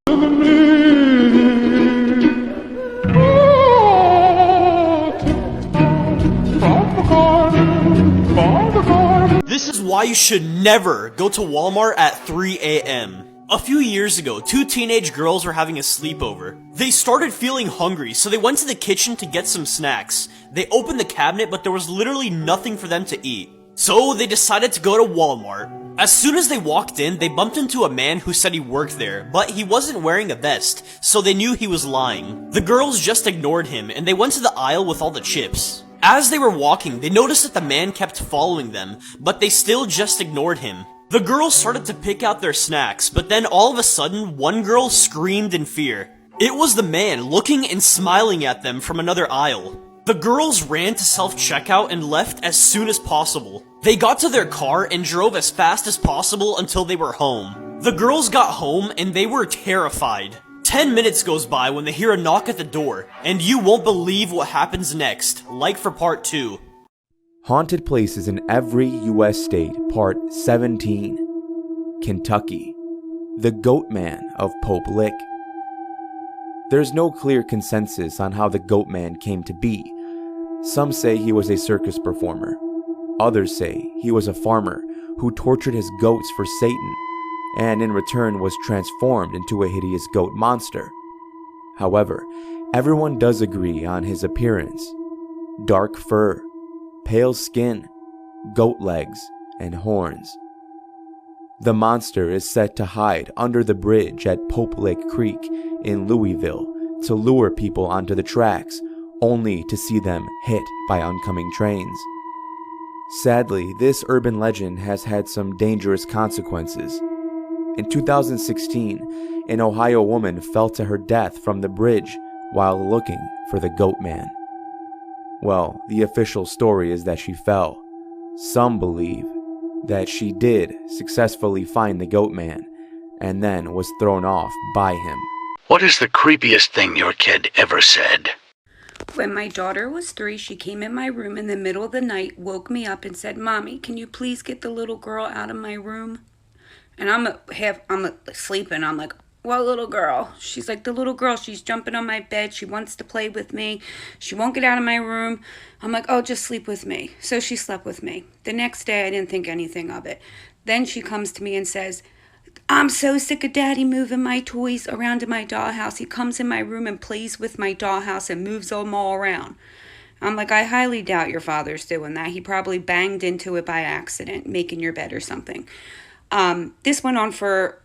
This is why you should never go to Walmart at 3 a.m. A few years ago, two teenage girls were having a sleepover. They started feeling hungry, so they went to the kitchen to get some snacks. They opened the cabinet, but there was literally nothing for them to eat. So they decided to go to Walmart. As soon as they walked in, they bumped into a man who said he worked there, but he wasn't wearing a vest, so they knew he was lying. The girls just ignored him, and they went to the aisle with all the chips. As they were walking, they noticed that the man kept following them, but they still just ignored him. The girls started to pick out their snacks, but then all of a sudden, one girl screamed in fear. It was the man looking and smiling at them from another aisle. The girls ran to self-checkout and left as soon as possible. They got to their car and drove as fast as possible until they were home. The girls got home and they were terrified. 10 minutes goes by when they hear a knock at the door, and you won't believe what happens next, like for part 2. Haunted Places in Every U.S. State, Part 17. Kentucky. The Goat Man of Pope Lick. There's no clear consensus on how the Goat Man came to be. Some say he was a circus performer. Others say he was a farmer who tortured his goats for Satan, and in return was transformed into a hideous goat monster. However, everyone does agree on his appearance. Dark fur, pale skin, goat legs, and horns. The monster is said to hide under the bridge at Pope Lick Creek in Louisville to lure people onto the tracks, only to see them hit by oncoming trains. Sadly, this urban legend has had some dangerous consequences. In 2016, an Ohio woman fell to her death from the bridge while looking for the Goat Man. Well, the official story is that she fell. Some believe that she did successfully find the Goat Man and then was thrown off by him. What is the creepiest thing your kid ever said? When my daughter was 3, she came in my room in the middle of the night, woke me up and said, "Mommy, can you please get the little girl out of my room?" And I'm sleeping. I'm like, "What little girl?" She's like, "The little girl. She's jumping on my bed. She wants to play with me. She won't get out of my room." I'm like, "Oh, just sleep with me." So she slept with me. The next day, I didn't think anything of it. Then she comes to me and says, "I'm so sick of Daddy moving my toys around in my dollhouse. He comes in my room and plays with my dollhouse and moves them all around." I'm like, "I highly doubt your father's doing that. He probably banged into it by accident, making your bed or something." This went on for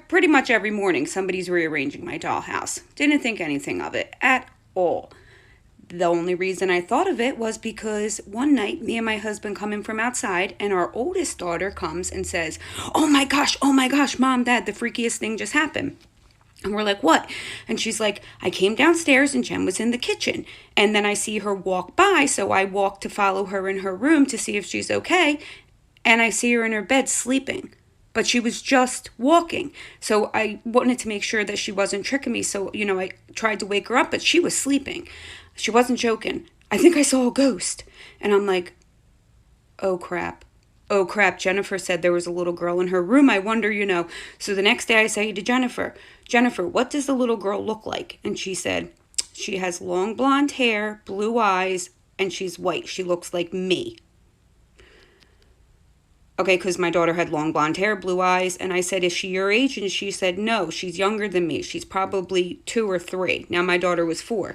pretty much every morning. Somebody's rearranging my dollhouse. Didn't think anything of it at all. The only reason I thought of it was because one night, me and my husband come in from outside, and our oldest daughter comes and says, oh my gosh, Mom, Dad, the freakiest thing just happened." And we're like, "What?" And she's like, "I came downstairs and Jen was in the kitchen. And then I see her walk by, so I walk to follow her in her room to see if she's okay. And I see her in her bed sleeping. But she was just walking. So I wanted to make sure that she wasn't tricking me. So, I tried to wake her up, but she was sleeping. She wasn't joking. "I think I saw a ghost." And I'm like, oh crap. Jennifer said there was a little girl in her room. I wonder, So the next day I say to Jennifer, "What does the little girl look like?" And she said, "She has long blonde hair, blue eyes, and she's white. She looks like me." Okay, because my daughter had long blonde hair, blue eyes, and I said, "Is she your age?" And she said, "No, she's younger than me. She's probably 2 or 3. Now my daughter was 4,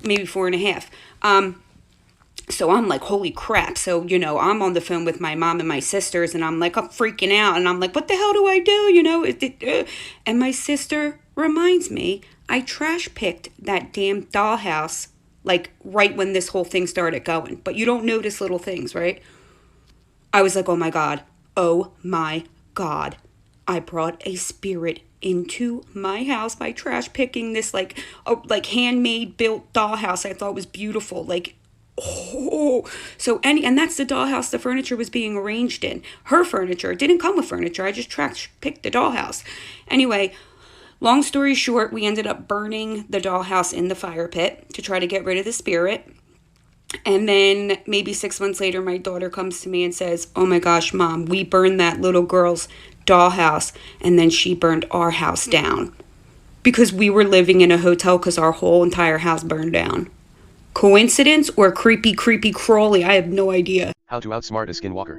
maybe 4.5. So I'm like, holy crap. So, I'm on the phone with my mom and my sisters, and I'm like, I'm freaking out, and I'm like, what the hell do I do? And my sister reminds me, I trash picked that damn dollhouse, like right when this whole thing started going. But you don't notice little things, right? I was like, oh my God, I brought a spirit into my house by trash picking this like handmade built dollhouse I thought was beautiful. And that's the dollhouse the furniture was being arranged in. Her furniture. It didn't come with furniture. I just trash picked the dollhouse. Anyway, long story short, we ended up burning the dollhouse in the fire pit to try to get rid of the spirit. And then maybe 6 months later, my daughter comes to me and says, "Oh my gosh, Mom, we burned that little girl's dollhouse, and then she burned our house down." because we were living in a hotel because our whole entire house burned down. Coincidence or creepy crawly? I have no idea. How to outsmart a skinwalker.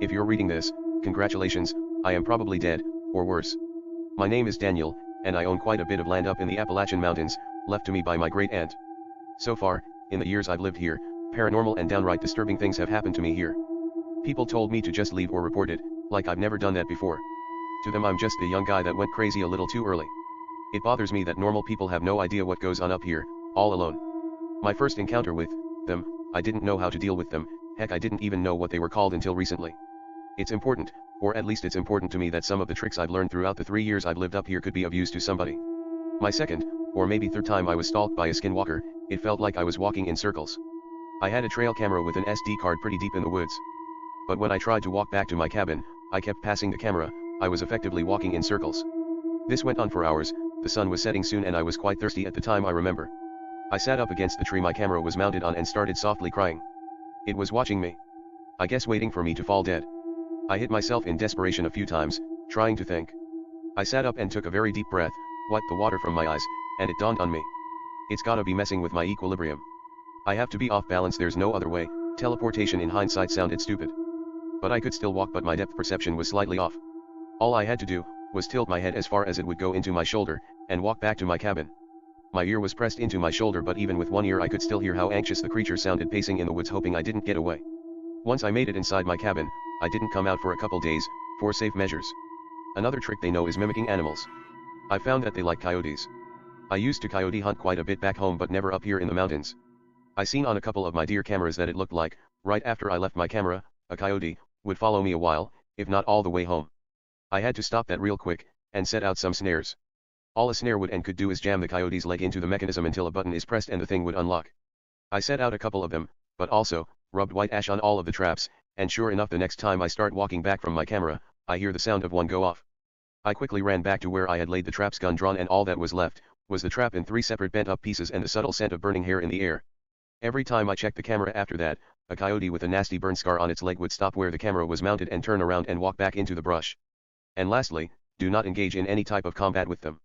If you're reading this, congratulations, I am probably dead, or worse. My name is Daniel, and I own quite a bit of land up in the Appalachian Mountains, left to me by my great aunt. So far, in the years I've lived here, paranormal and downright disturbing things have happened to me here. People told me to just leave or report it, like I've never done that before. To them I'm just a young guy that went crazy a little too early. It bothers me that normal people have no idea what goes on up here, all alone. My first encounter with them, I didn't know how to deal with them, heck I didn't even know what they were called until recently. It's important, or at least it's important to me that some of the tricks I've learned throughout the 3 years I've lived up here could be of use to somebody. My second, or maybe third time I was stalked by a skinwalker, it felt like I was walking in circles. I had a trail camera with an SD card pretty deep in the woods. But when I tried to walk back to my cabin, I kept passing the camera, I was effectively walking in circles. This went on for hours, the sun was setting soon and I was quite thirsty at the time I remember. I sat up against the tree my camera was mounted on and started softly crying. It was watching me. I guess waiting for me to fall dead. I hit myself in desperation a few times, trying to think. I sat up and took a very deep breath, wiped the water from my eyes, and it dawned on me. It's gotta be messing with my equilibrium. I have to be off balance, there's no other way. Teleportation in hindsight sounded stupid. But I could still walk, but my depth perception was slightly off. All I had to do was tilt my head as far as it would go into my shoulder, and walk back to my cabin. My ear was pressed into my shoulder, but even with one ear I could still hear how anxious the creature sounded pacing in the woods, hoping I didn't get away. Once I made it inside my cabin, I didn't come out for a couple days, for safe measures. Another trick they know is mimicking animals. I found that they like coyotes. I used to coyote hunt quite a bit back home, but never up here in the mountains. I seen on a couple of my deer cameras that it looked like, right after I left my camera, a coyote would follow me a while, if not all the way home. I had to stop that real quick, and set out some snares. All a snare would and could do is jam the coyote's leg into the mechanism until a button is pressed and the thing would unlock. I set out a couple of them, but also, rubbed white ash on all of the traps, and sure enough the next time I start walking back from my camera, I hear the sound of one go off. I quickly ran back to where I had laid the traps, gun drawn, and all that was left was the trap in 3 separate bent up pieces and the subtle scent of burning hair in the air. Every time I checked the camera after that, a coyote with a nasty burn scar on its leg would stop where the camera was mounted and turn around and walk back into the brush. And lastly, do not engage in any type of combat with them.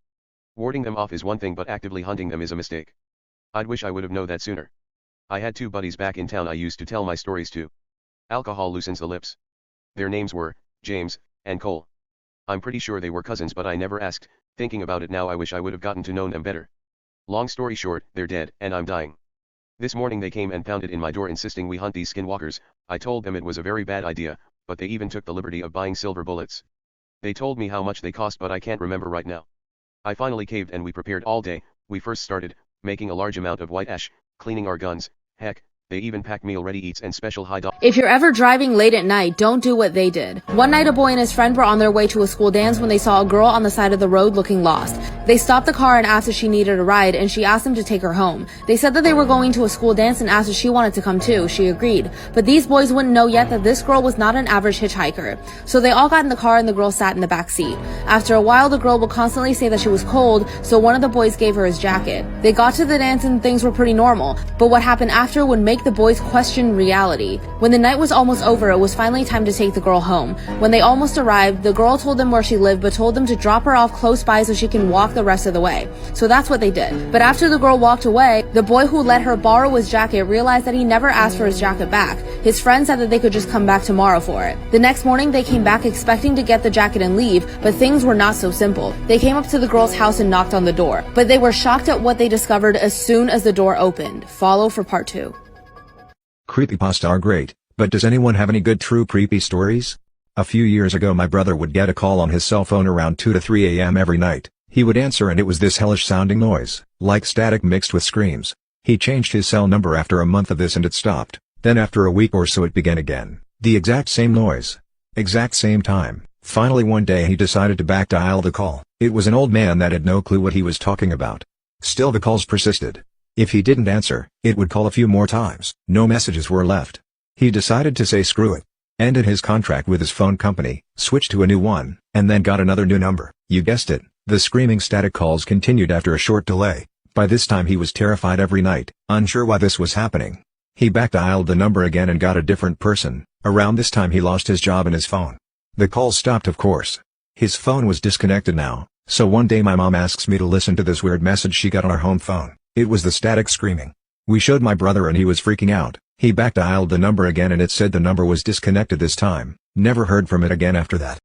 Warding them off is one thing, but actively hunting them is a mistake. I'd wish I would have known that sooner. I had 2 buddies back in town I used to tell my stories to. Alcohol loosens the lips. Their names were James and Cole. I'm pretty sure they were cousins, but I never asked. Thinking about it now, I wish I would have gotten to know them better. Long story short, they're dead, and I'm dying. This morning they came and pounded in my door insisting we hunt these skinwalkers. I told them it was a very bad idea, but they even took the liberty of buying silver bullets. They told me how much they cost, but I can't remember right now. I finally caved and we prepared all day. We first started making a large amount of white ash, cleaning our guns, heck, they even packed meal-ready eats and special high dog. If you're ever driving late at night, don't do what they did. One night a boy and his friend were on their way to a school dance when they saw a girl on the side of the road looking lost. They stopped the car and asked if she needed a ride, and she asked them to take her home. They said that they were going to a school dance and asked if she wanted to come too. She agreed. But these boys wouldn't know yet that this girl was not an average hitchhiker. So they all got in the car and the girl sat in the back seat. After a while, the girl would constantly say that she was cold, so one of the boys gave her his jacket. They got to the dance and things were pretty normal, but what happened after would make the boys question reality. When the night was almost over, it was finally time to take the girl home. When they almost arrived, the girl told them where she lived, but told them to drop her off close by so she can walk the rest of the way. So that's what they did. But after the girl walked away, the boy who let her borrow his jacket realized that he never asked for his jacket back. His friend said that they could just come back tomorrow for it. The next morning, they came back expecting to get the jacket and leave, but things were not so simple. They came up to the girl's house and knocked on the door, but they were shocked at what they discovered as soon as the door opened. Follow for part 2. Creepypasta are great, but does anyone have any good true creepy stories? A few years ago my brother would get a call on his cell phone around 2 to 3 a.m. every night. He would answer and it was this hellish sounding noise, like static mixed with screams. He changed his cell number after a month of this and it stopped. Then after a week or so it began again. The exact same noise. Exact same time. Finally one day he decided to back dial the call. It was an old man that had no clue what he was talking about. Still the calls persisted. If he didn't answer, it would call a few more times. No messages were left. He decided to say screw it. Ended his contract with his phone company, switched to a new one, and then got another new number. You guessed it, the screaming static calls continued after a short delay. By this time he was terrified every night, unsure why this was happening. He back dialed the number again and got a different person. Around this time he lost his job and his phone. The calls stopped, of course. His phone was disconnected now, So one day my mom asks me to listen to this weird message she got on our home phone. It was the static screaming. We showed my brother and he was freaking out. He back dialed the number again and it said the number was disconnected this time. Never heard from it again after that.